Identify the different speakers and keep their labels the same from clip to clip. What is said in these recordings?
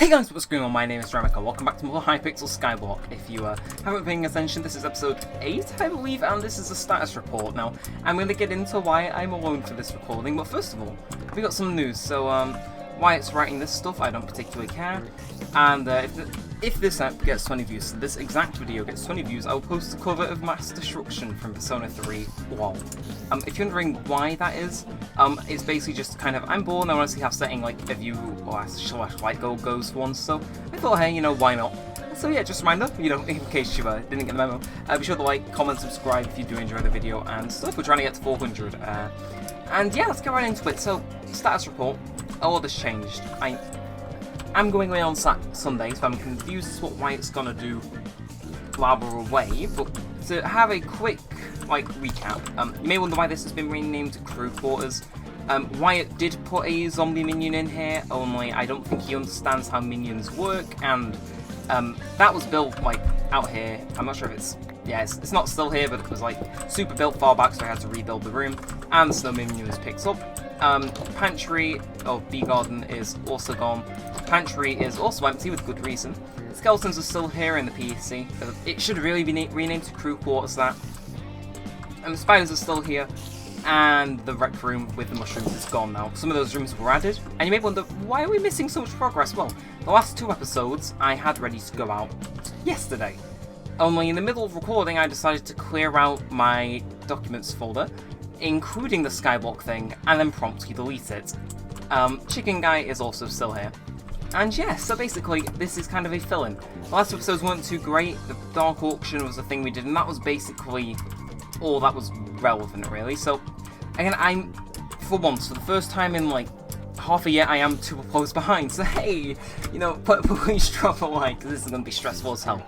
Speaker 1: Hey guys, what's going on? My name is Neremik and welcome back to more Hypixel Skyblock. If you haven't been paying attention, this is episode 8, I believe, and this is a status report. Now, I'm going to get into why I'm alone for this recording, but first of all, we got some news. So, why it's writing this stuff, I don't particularly care. And if this app gets 20 views, so this exact video gets 20 views, I'll post a cover of Mass Destruction from Persona 3 LOL. If you're wondering why that is, it's basically just kind of, I'm bored and I want to see how setting like a view or slash light goal goes for once, so I thought, hey, you know, why not? So yeah, just a reminder, you know, in case you didn't get the memo, be sure to like, comment, subscribe if you do enjoy the video and stuff. We're trying to get to 400. And yeah, let's get right into it. So, status report. Oh, this changed. I'm going away on Sunday, so I'm confused as to what Wyatt's gonna do while we're away. But to have a quick recap, you may wonder why this has been renamed Crew Quarters. Wyatt did put a zombie minion in here, only I don't think he understands how minions work, and that was built out here. I'm not sure if it's not still here, but it was super built far back, so I had to rebuild the room. And the snow minion was picked up. Pantry of Bee Garden is also gone. Pantry is also empty with good reason. Skeletons are still here in the PC. It should really be renamed to Crew Quarters. That. Spiders are still here. And the rec room with the mushrooms is gone now. Some of those rooms were added. And you may wonder, why are we missing so much progress? Well, the last 2 episodes I had ready to go out yesterday. Only in the middle of recording I decided to clear out my documents folder, including the Skyblock thing, and then promptly delete it. Chicken Guy is also still here. And yeah, so basically, this is kind of a fill-in. The last 2 episodes weren't too great. The Dark Auction was the thing we did, and that was basically all that was relevant, really. So, again, for once, for the first time in half a year, I am 2 uploads behind. So hey, you know, please drop a like, because this is going to be stressful as hell.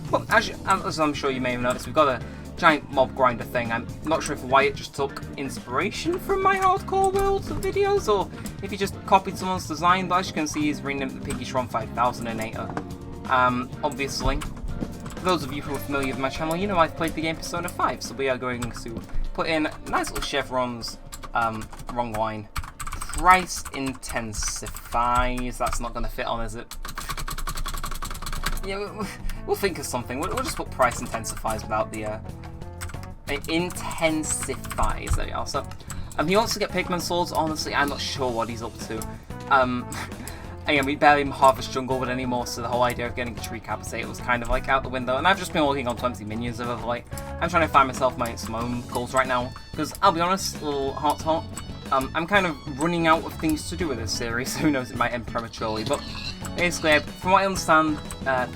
Speaker 1: But as I'm sure you may have noticed, we've got a giant mob grinder thing. I'm not sure if Wyatt just took inspiration from my Hardcore World videos, or if he just copied someone's design, but as you can see, he's renamed the Piggy Shron 5008. Obviously, for those of you who are familiar with my channel, you know I've played the game Persona 5, so we are going to put in nice little chevrons, wrong line, price intensifies, that's not going to fit on, is it? Yeah, we'll think of something. We'll just put price intensifies without the intensifies. There we are. So, he wants to get pigment swords. Honestly, I'm not sure what he's up to. Again, we barely harvest jungle with anymore, so the whole idea of getting a tree capacity was kind of out the window. And I've just been working on 20 minions of late. I'm trying to find myself some own goals right now, because I'll be honest, a little hot. I'm kind of running out of things to do with this series. Who knows, it might end prematurely, but basically, from what I understand,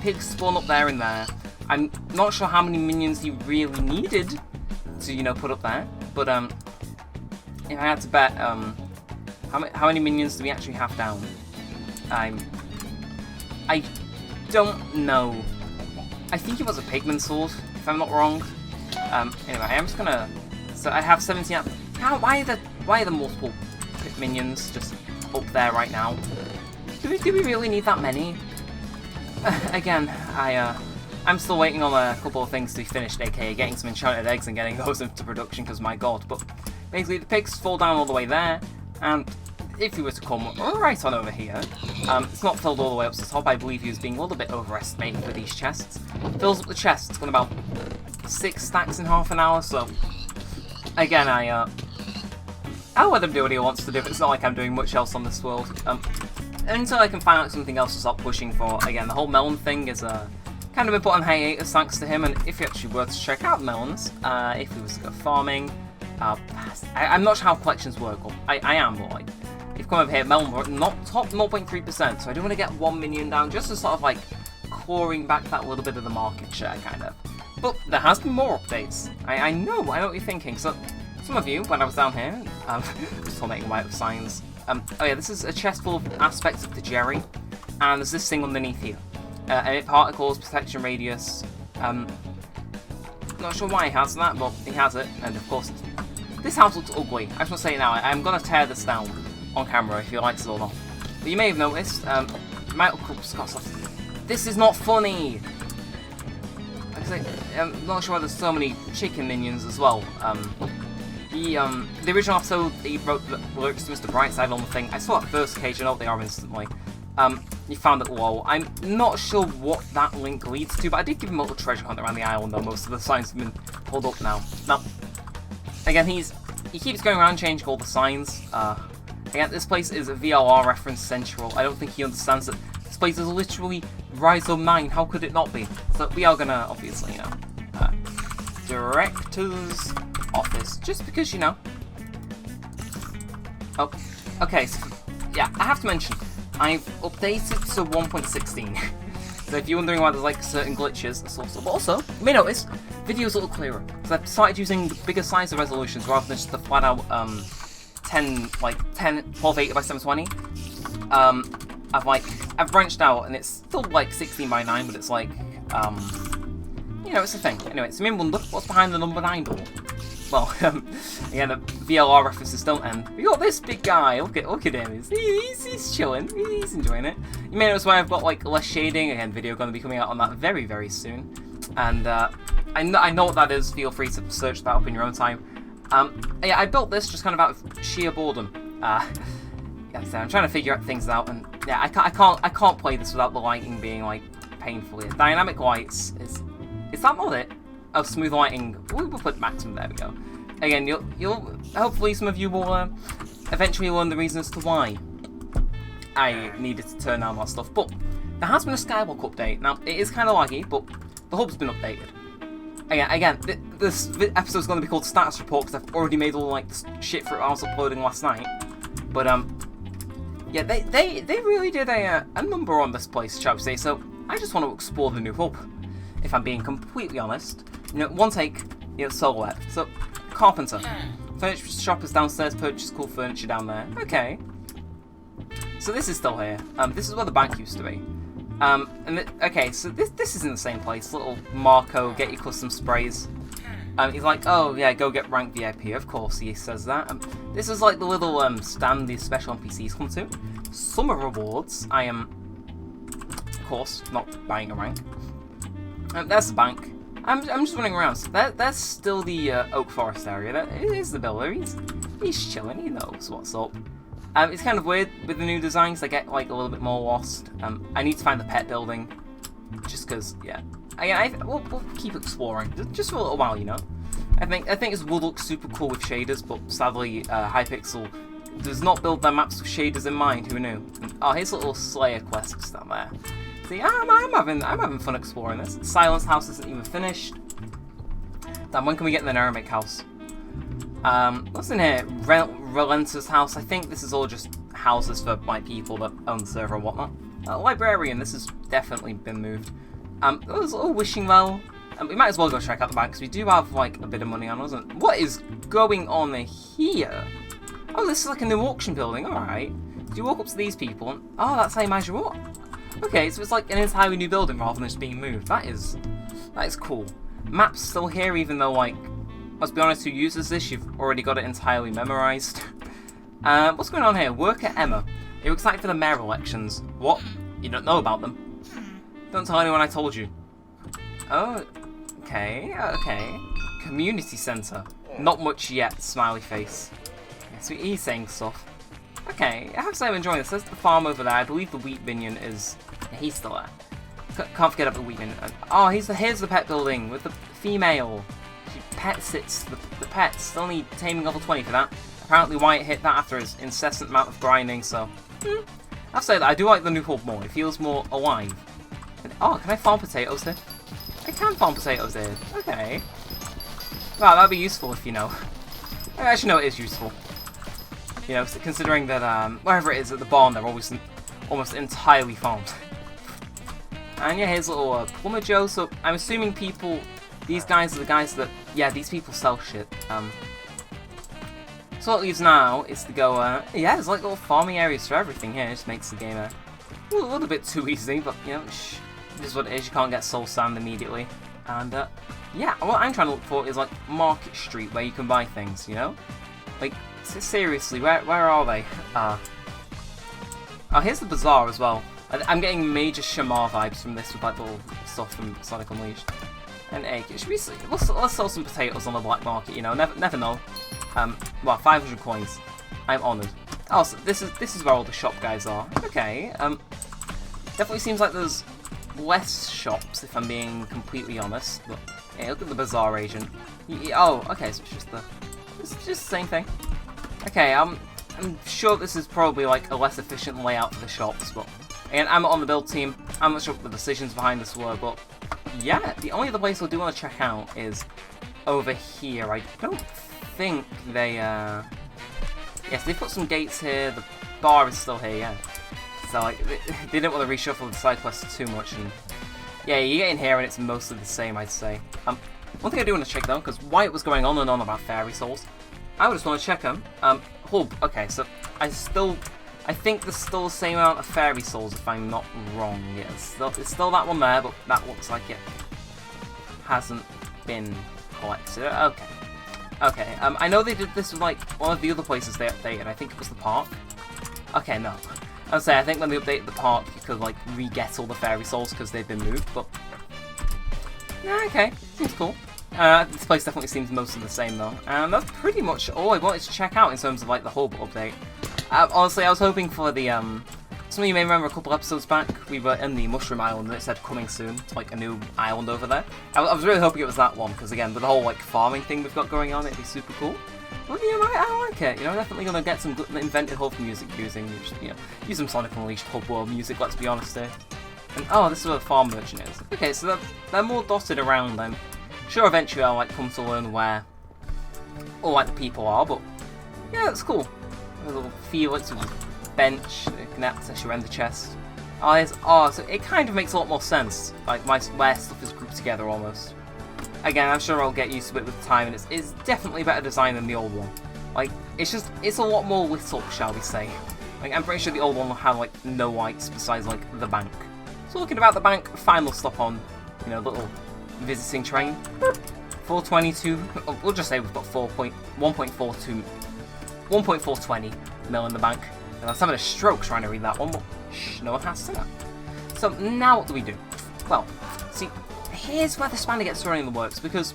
Speaker 1: pigs spawn up there and there. I'm not sure how many minions he really needed to, you know, put up there, but if I had to bet, how many minions do we actually have down? I don't know. I think it was a pigment sword, if I'm not wrong. Anyway, I'm just gonna. So I have 17. Why are the multiple minions just up there right now? Do we really need that many? Again, I'm still waiting on a couple of things to be finished, aka getting some enchanted eggs and getting those into production, because my god. But basically, the pigs fall down all the way there, and if he were to come right on over here, it's not filled all the way up to the top. I believe he was being a little bit overestimated with these chests. Fills up the chest. It's got about 6 stacks in half an hour, so again, I'll let him do what he wants to do. It's not like I'm doing much else on this world. Until I can find out something else to start pushing for. Again, the whole melon thing is kind of been put on hiatus thanks to him, and if you actually were to check out melons, if he was to go farming, I'm not sure how collections work, or I am, but if you come over here, melon were not top 0.3%, so I do want to get 1 minion down, just to sort of clawing back that little bit of the market share, kind of. But there has been more updates. I know what you're thinking. So, some of you, when I was down here, just tornating white with signs. Oh yeah, this is a chest full of aspects of the Jerry, and there's this thing underneath here. Emit particles, protection radius. Not sure why he has that, but he has it, and of course, this house looks ugly. I just want to say now, I'm gonna tear this down on camera if you like it or not. But you may have noticed, this is not funny. I'm not sure why there's so many chicken minions as well. The original episode, he wrote the lyrics to Mr. Brightside on the thing. I saw that first page, I know what they are instantly. you found it low. I'm not sure what that link leads to, but I did give him a little treasure hunt around the island, though most of the signs have been pulled up now. Now, again, he keeps going around changing all the signs. Again, this place is a VLR reference central. I don't think he understands that this place is literally Rhizome 9. How could it not be? So we are gonna, obviously, you know, Director's Office, just because, you know. Oh, okay, so, yeah, I have to mention, I've updated to 1.16. So if you're wondering why there's like certain glitches, that's also. But also, you may notice, video's a little clearer. Because I've started using bigger size of resolutions rather than just the flat out 1280 by 720. I've branched out and it's still like 16 by 9, but it's like, you know, it's a thing. Anyway, so you may wonder what's behind the number 9 door. Well, again, the VLR references don't end. We got this big guy. Look at him. He's chilling. He's enjoying it. You may notice why I've got like less shading. Again, video going to be coming out on that very, very soon. And I know what that is. Feel free to search that up in your own time. Yeah, I built this just kind of out of sheer boredom. Yeah, so I'm trying to figure things out, and yeah, I can't play this without the lighting being like painfully. Dynamic lights is that not it? Oh, smooth lighting. We'll put maximum. There we go. Again, you'll hopefully some of you will eventually learn the reason as to why I needed to turn down that stuff. But there has been a Skyblock update. Now it is kind of laggy, but the hub's been updated. Again, this episode is going to be called Status Report because I've already made all like the shit for it I was uploading last night. But yeah, they really did a number on this place, shall we say? So I just want to explore the new hub. If I'm being completely honest, you know, one take, you know, silhouette. So, carpenter. Furniture shop is downstairs, purchase cool furniture down there. Okay. So this is still here. This is where the bank used to be. Okay, so this is in the same place. Little Marco, get your custom sprays. He's like, oh yeah, go get rank VIP. Of course he says that. This is like the little stand these special NPCs come to. Summer rewards. I am, of course, not buying a rank. There's the bank. I'm just running around. So that's still the Oak Forest area. That is the builder. He's chilling. He knows what's up. It's kind of weird with the new designs. They get like a little bit more lost. I need to find the pet building, just because. Yeah. We'll keep exploring just for a little while, you know. I think this would look super cool with shaders, but sadly, Hypixel does not build their maps with shaders in mind. Who knew? Oh, here's a little Slayer quest down there. See, I'm having fun exploring this. Silence House isn't even finished. Damn, when can we get in the Neremik house? What's in here? Relentless House. I think this is all just houses for like people that own the server and whatnot. Librarian. This has definitely been moved. There's a little wishing well. We might as well go check out the bank because we do have like a bit of money on us. What is going on here? Oh, this is like a new auction building. All right. Do you walk up to these people? And, oh, that's how you measure up. Okay, so it's like an entirely new building rather than just being moved. That is cool. Map's still here, even though, like, let's be honest, who uses this? You've already got it entirely memorized. What's going on here? Worker Emma. Are you excited for the mayor elections? What? You don't know about them? Don't tell anyone I told you. Oh, okay. Community centre. Not much yet, smiley face. Yeah, so he's saying stuff. Okay, I have to say I'm enjoying this. There's the farm over there. I believe the wheat minion is. Yeah, he's still there. Can't forget about the wheat minion. Oh, here's the pet building with the female. She pet sits the pets. Still need taming level 20 for that. Apparently Wyatt hit that after his incessant amount of grinding, so. I have to say that I do like the new hub more. It feels more alive. Oh, can I farm potatoes here? I can farm potatoes here. Okay. Wow, that'd be useful if you know. Actually, no, it is useful. You know, considering that wherever it is at the barn, they're always almost entirely farmed. And yeah, here's a little Plumber Joe. So I'm assuming these guys are the guys that, yeah, these people sell shit. So what it leaves now is to go, yeah, there's like little farming areas for everything here. It just makes the game a little bit too easy, but you know, this is what it is. You can't get soul sand immediately. And yeah, what I'm trying to look for is like Market Street where you can buy things, you know, like. Seriously, where are they? Oh, here's the bazaar as well. I'm getting major Shamar vibes from this with like little stuff from Sonic Unleashed. And hey, should we see? Let's sell some potatoes on the black market. You know, never know. Well, 500 coins. I'm honoured. Oh, so this is where all the shop guys are. Okay. Definitely seems like there's less shops, if I'm being completely honest. But yeah, look at the Bazaar agent. Oh, okay, so it's just the same thing. Okay, I'm sure this is probably like a less efficient layout for the shops, but again, I'm not on the build team. I'm not sure what the decisions behind this were, but yeah, the only other place I do want to check out is over here. I don't think they, yes, they put some gates here. The bar is still here, yeah. So like, they didn't want to reshuffle the side quests too much, and yeah, you get in here and it's mostly the same, I'd say. One thing I do want to check though, because Wyatt was going on and on about fairy souls, I would just want to check them. Okay, so I think there's still the same amount of fairy souls if I'm not wrong. Yeah, it's still that one there, but that looks like it hasn't been collected. Okay. I know they did this with like one of the other places they updated. I think it was the park. Okay, no. I would say I think when they updated the park, you could like re-get all the fairy souls because they've been moved. But yeah, okay, seems cool. This place definitely seems mostly the same though, and that's pretty much all I wanted to check out in terms of like the hub update. Honestly, I was hoping for the some of you may remember a couple episodes back, we were in the Mushroom Island and it said coming soon to like a new island over there. I was really hoping it was that one, because again, with the whole like farming thing we've got going on, it'd be super cool. Well, you know, I like it. You know, definitely gonna get some good invented hub music using, you know, use some Sonic Unleashed hub world music. Let's be honest here. And oh, this is where the farm merchant is. Okay, so they're more dotted around. I'm sure eventually I'll like come to learn where all like the people are, but yeah, that's cool. A little Felix with a bench, you can access your ender chest. So it kind of makes a lot more sense, like where stuff is grouped together almost. Again, I'm sure I'll get used to it with time, and it's definitely better design than the old one. Like, it's a lot more lit up, shall we say. Like, I'm pretty sure the old one will have, like, no lights besides, like, the bank. So looking about the bank, final stop on, you know, little visiting train. 422, we'll just say we've got 1.420 mil in the bank. And I was having a stroke trying to read that one, but shh, no one has to know. So now what do we do? Well, see, here's where the spanner gets thrown in the works, because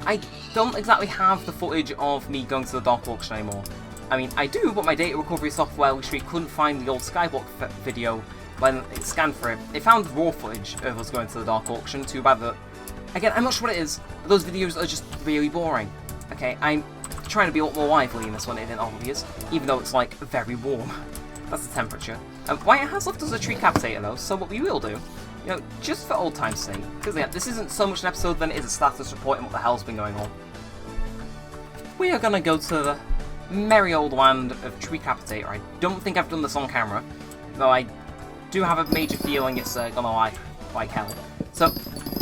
Speaker 1: I don't exactly have the footage of me going to the Dark Auction anymore. I mean, I do, but my data recovery software literally couldn't find the old Skyblock video when it scanned for it. It found raw footage of us going to the Dark Auction, too bad that... Again, I'm not sure what it is, but those videos are just really boring. Okay, I'm trying to be a lot more lively in this one, isn't obvious, even though it's, like, very warm. That's the temperature. Wyatt has left us a tree capitator, though, so what we will do, you know, just for old time's sake, because yeah, this isn't so much an episode than it is a status report and what the hell's been going on. We are gonna go to the merry old land of Tree Capitator. I don't think I've done this on camera, though I do have a major feeling it's gonna like hell. So,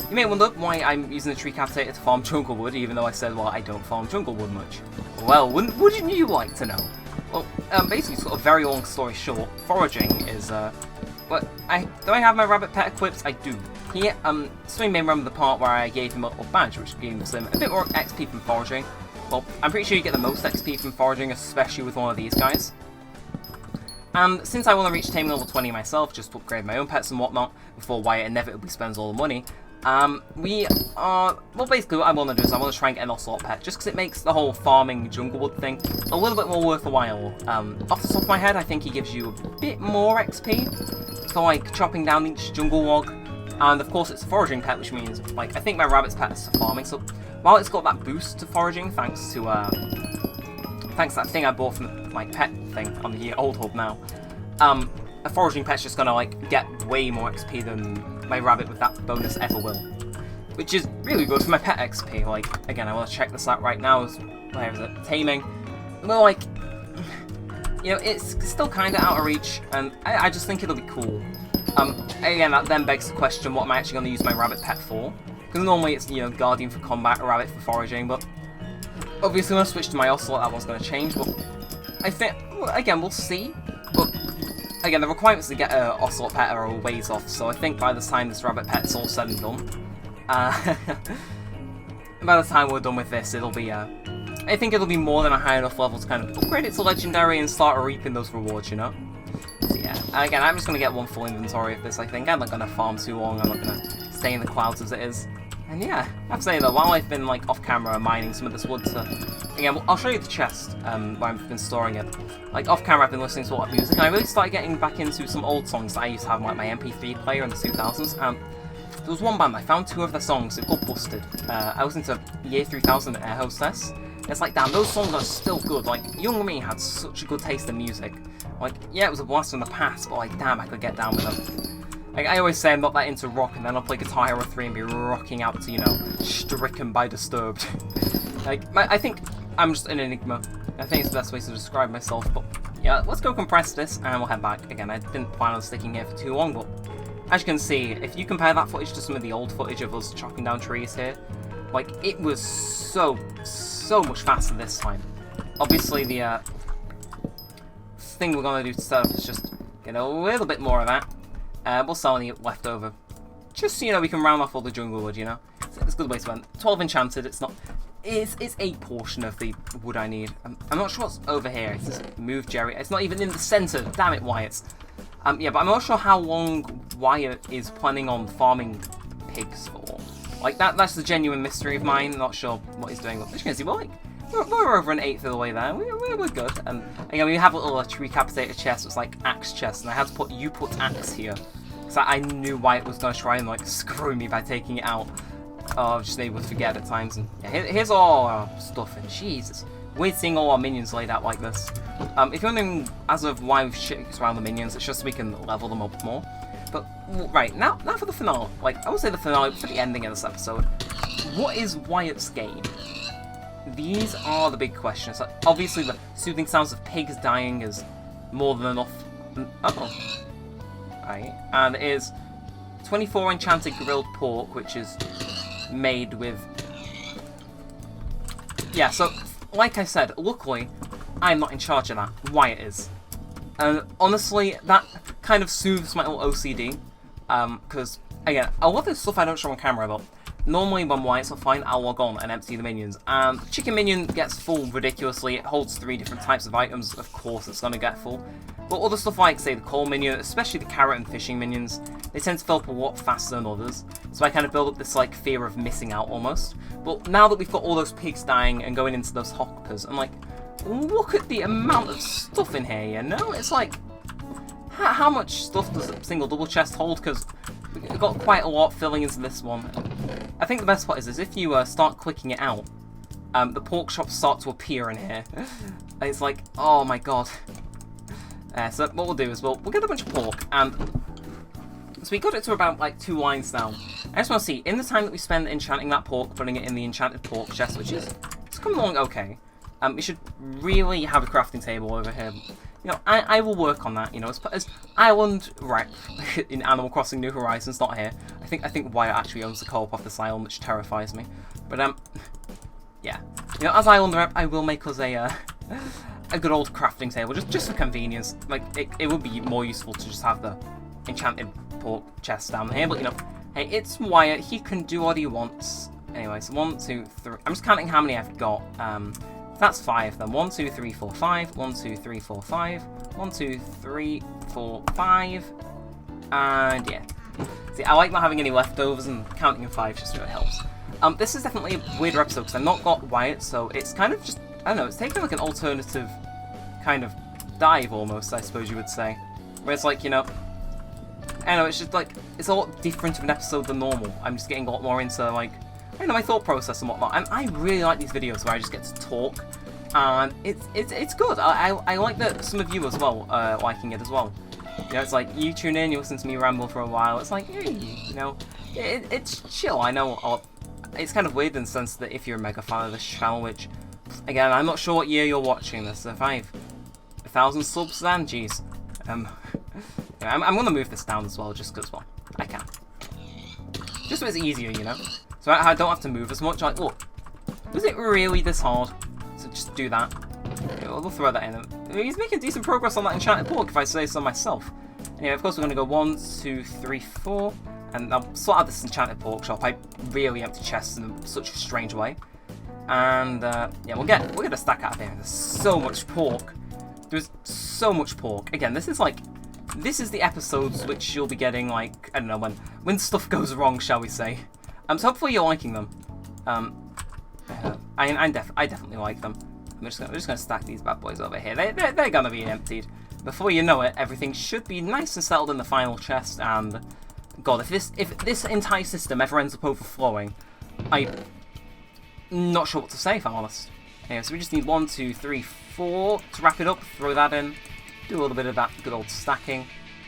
Speaker 1: you may wonder why I'm using the Tree Capitator to farm jungle wood, even though I said, well, I don't farm jungle wood much. Well, wouldn't you like to know? Well, basically, sort of very long story short, foraging is, do I have my rabbit pet equipped? I do. Here, so you may remember the part where I gave him a little badge, which gives him a bit more XP from foraging. Well, I'm pretty sure you get the most XP from foraging, especially with one of these guys. And since I want to reach taming level 20 myself, just to upgrade my own pets and whatnot, before Wyatt inevitably spends all the money, well, basically what I want to do is I want to try and get an ocelot pet, just because it makes the whole farming jungle wood thing a little bit more worthwhile. Off the top of my head, I think he gives you a bit more XP for, like, chopping down each jungle log, and of course it's a foraging pet, which means, like, I think my rabbit's pet is for farming, so while it's got that boost to foraging, thanks to that thing I bought from my pet thing on the old hub now, a foraging pet's just gonna, like, get way more XP than my rabbit with that bonus ever will. Which is really good for my pet XP. Like, again, I want to check this out right now. Where is it? Taming. Well, like, you know, it's still kind of out of reach, and I just think it'll be cool. Again, that then begs the question, what am I actually going to use my rabbit pet for? Because normally it's, you know, Guardian for combat, or Rabbit for foraging, but obviously when I switch to my Ocelot, that one's going to change, but I think, well, again, we'll see. But again, the requirements to get an Ocelot pet are a ways off, so I think by the time this rabbit pet's all said and done, by the time we're done with this, it'll be, I think it'll be more than a high enough level to kind of upgrade it to Legendary and start reaping those rewards, you know? So yeah, again, I'm just going to get one full inventory of this, I think. I'm not going to farm too long, I'm not going to stay in the clouds as it is. And yeah, I have to say though, while I've been like off camera mining some of this wood to... Again, I'll show you the chest where I've been storing it. Like off camera I've been listening to a lot of music, and I really started getting back into some old songs that I used to have on like my MP3 player in the 2000s. There was one band, I found 2 of their songs, they're called Busted. I listened to Year 3000 Air Hostess. It's like, damn, those songs are still good. Like, young me had such a good taste in music. Like, yeah, it was a blast from the past, but like, damn, I could get down with them. Like, I always say I'm not that into rock, and then I'll play Guitar Hero 3 and be rocking out to, you know, Stricken by Disturbed. Like, I think I'm just an enigma. I think it's the best way to describe myself, but yeah, let's go compress this, and we'll head back. Again, I didn't plan on sticking here for too long, but as you can see, if you compare that footage to some of the old footage of us chopping down trees here, like, it was so much faster this time. Obviously, the thing we're going to do to start is just get a little bit more of that. We'll sell any left over. Just so, you know, we can round off all the jungle wood, you know? It's a good way to spend. 12 enchanted, it's not... It's a portion of the wood I need. I'm not sure what's over here. It says move Jerry. It's not even in the centre. Damn it, Wyatt. Yeah, but I'm not sure how long Wyatt is planning on farming pigs for. Like, that's the genuine mystery of mine. Not sure what he's doing. But as you can see, we're over an 1/8 of the way there. We're good. And again, we have a little recapitated chest. It's like axe chest, and I had to put axe here. So I knew Wyatt was going to try and like screw me by taking it out. Oh, I've just been able to forget at times. And yeah, here's all our stuff. And Jesus, weird seeing all our minions laid out like this. If you're wondering as of why we've shit around the minions, it's just so we can level them up more. But right now for the finale. Like I would say the finale for the ending of this episode. What is Wyatt's game? These are the big questions. Like, obviously, the soothing sounds of pigs dying is more than enough. Oh, right, and it is 24 enchanted grilled pork, which is made with. Yeah, so like I said, luckily I'm not in charge of that. Wyatt is, and honestly, that kind of soothes my little OCD. Because again, a lot of this stuff I don't show on camera, but normally when Wyatt's offline, I'll log on and empty the minions. And the chicken minion gets full ridiculously. It holds 3 different types of items. Of course, it's gonna get full. But other stuff like, say, the coal minion, especially the carrot and fishing minions, they tend to fill up a lot faster than others. So I kind of build up this like fear of missing out almost. But now that we've got all those pigs dying and going into those hoppers, I'm like, look at the amount of stuff in here. You know, it's like, how much stuff does a single double chest hold? Because we've got quite a lot filling into this one. I think the best part is if you start clicking it out, the pork shops start to appear in here. It's like, oh my god. So what we'll do is we'll get a bunch of pork, and so we got it to about like 2 lines now. I just want to see, in the time that we spend enchanting that pork, putting it in the enchanted pork chest, which is it's coming along okay. We should really have a crafting table over here. You know, I will work on that. You know, as island rep in Animal Crossing New Horizons, not here. I think Wyatt actually owns the co-op off this island, which terrifies me. But yeah. You know, as island rep, I will make us a good old crafting table, just for convenience. Like it would be more useful to just have the enchanted pork chest down here. But you know, hey, it's Wyatt. He can do what he wants. Anyway, so 1, 2, 3. I'm just counting how many I've got. That's 5 then. 1, 2, 3, 4, 5. 1, 2, 3, 4, 5. 1, 2, 3, 4, 5. And yeah. See, I like not having any leftovers, and counting in 5 just really helps. This is definitely a weirder episode because I've not got Wyatt, so it's kind of just, I don't know, it's taking like an alternative kind of dive almost, I suppose you would say. Where it's like, you know, I don't know, it's just like, it's a lot different of an episode than normal. I'm just getting a lot more into like, I don't know, my thought process and whatnot. And I really like these videos where I just get to talk, and it's good. I like that some of you as well liking it as well. You know, it's like you tune in, you listen to me ramble for a while. It's like, hey, you know, it's chill. I know it's kind of weird in the sense that if you're a mega fan of this channel, which again, I'm not sure what year you're watching this. If I've 1,000 subs, then geez, I'm gonna move this down as well, just because, well, I can. Just so it's easier, you know. So I don't have to move as much. Like, look, was it really this hard to just do that? Okay, we'll throw that in. I mean, he's making decent progress on that enchanted pork, if I say so myself. Anyway, of course, we're going to go 1, 2, 3, 4. And I'll sort out this enchanted pork shop. I really empty chests in such a strange way. And, yeah, we'll get a stack out of here. There's so much pork. There's so much pork. Again, this is the episodes which you'll be getting, like, I don't know, when stuff goes wrong, shall we say. So hopefully you're liking them. I definitely like them. I'm just gonna stack these bad boys over here. They're gonna be emptied. Before you know it, everything should be nice and settled in the final chest. And God, if this entire system ever ends up overflowing, I'm not sure what to say if I'm honest. Anyway, so we just need 1, 2, 3, 4 to wrap it up. Throw that in. Do a little bit of that good old stacking.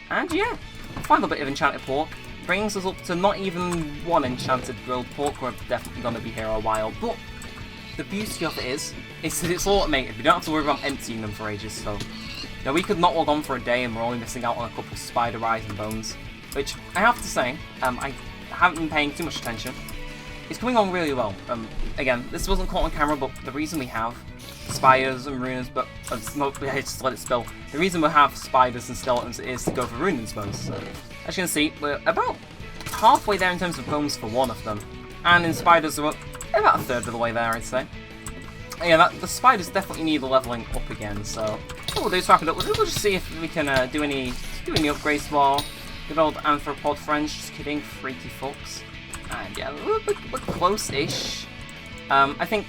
Speaker 1: And yeah, final bit of enchanted pork. Brings us up to not even 1 enchanted grilled pork. We're definitely going to be here a while. But the beauty of it is that it's automated. We don't have to worry about emptying them for ages. So, you know, we could not log on for a day and we're only missing out on a couple of spider eyes and bones. Which, I have to say, I haven't been paying too much attention. It's coming on really well. Again, this wasn't caught on camera, but the reason we have spiders and runes, but I just let it spill. The reason we have spiders and skeletons is to go for rune and bones. So, as you can see, we're about halfway there in terms of bones for one of them, and in spiders we're about a third of the way there, I'd say. Yeah, the spiders definitely need leveling up again. So what we'll do is wrap it up. We'll just see if we can do any upgrades to our good old arthropod friends. Just kidding, freaky fucks. And yeah, we're close-ish. I think,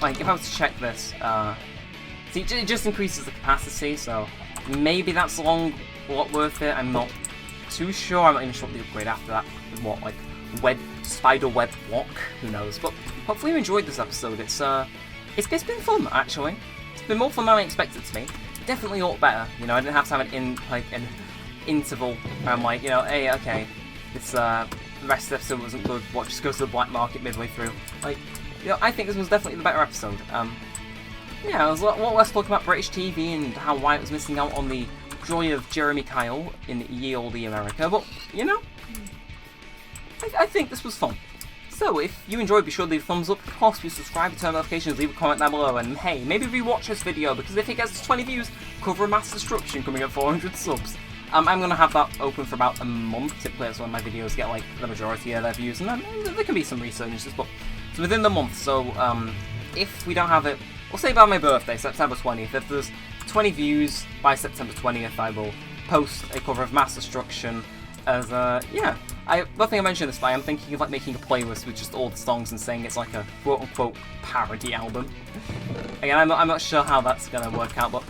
Speaker 1: like, if I was to check this, see, it just increases the capacity, so maybe that's a lot worth it. I'm not too sure. I'm not even sure what the upgrade after that. What, like, spider web block? Who knows? But hopefully you enjoyed this episode. It's been fun, actually. It's been more fun than I expected it to be. Definitely a lot better. You know, I didn't have to have an interval where I'm like, you know, hey, okay, it's the rest of the episode wasn't good. What, just go to the black market midway through? Like, you know, I think this was definitely the better episode. Yeah, there was a lot less talking about British TV and how Wyatt was missing out on the joy of Jeremy Kyle in ye olde America, but, you know, I think this was fun. So, if you enjoyed, be sure to leave a thumbs up, possibly subscribe, turn notifications, leave a comment down below, and hey, maybe rewatch this video, because if it gets to 20 views, cover a mass destruction coming at 400 subs. I'm going to have that open for about a month. Typically that's when my videos get like the majority of their views, and then there can be some resurgences, but it's within the month. So if we don't have it, we'll say by my birthday, September 20th, if there's 20 views by September 20th, I will post a cover of Mass Destruction as, yeah. I don't think I mentioned this, but I am thinking of like making a playlist with just all the songs and saying it's like a quote-unquote parody album. Again, I'm not sure how that's going to work out, but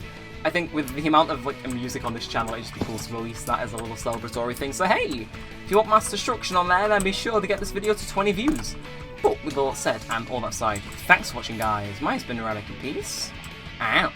Speaker 1: I think with the amount of like music on this channel, it'd just be cool to release that as a little celebratory thing. So hey, if you want Mass Destruction on there, then be sure to get this video to 20 views. But with all that said, and all that aside, thanks for watching, guys. Mine's been Neremik, and peace out.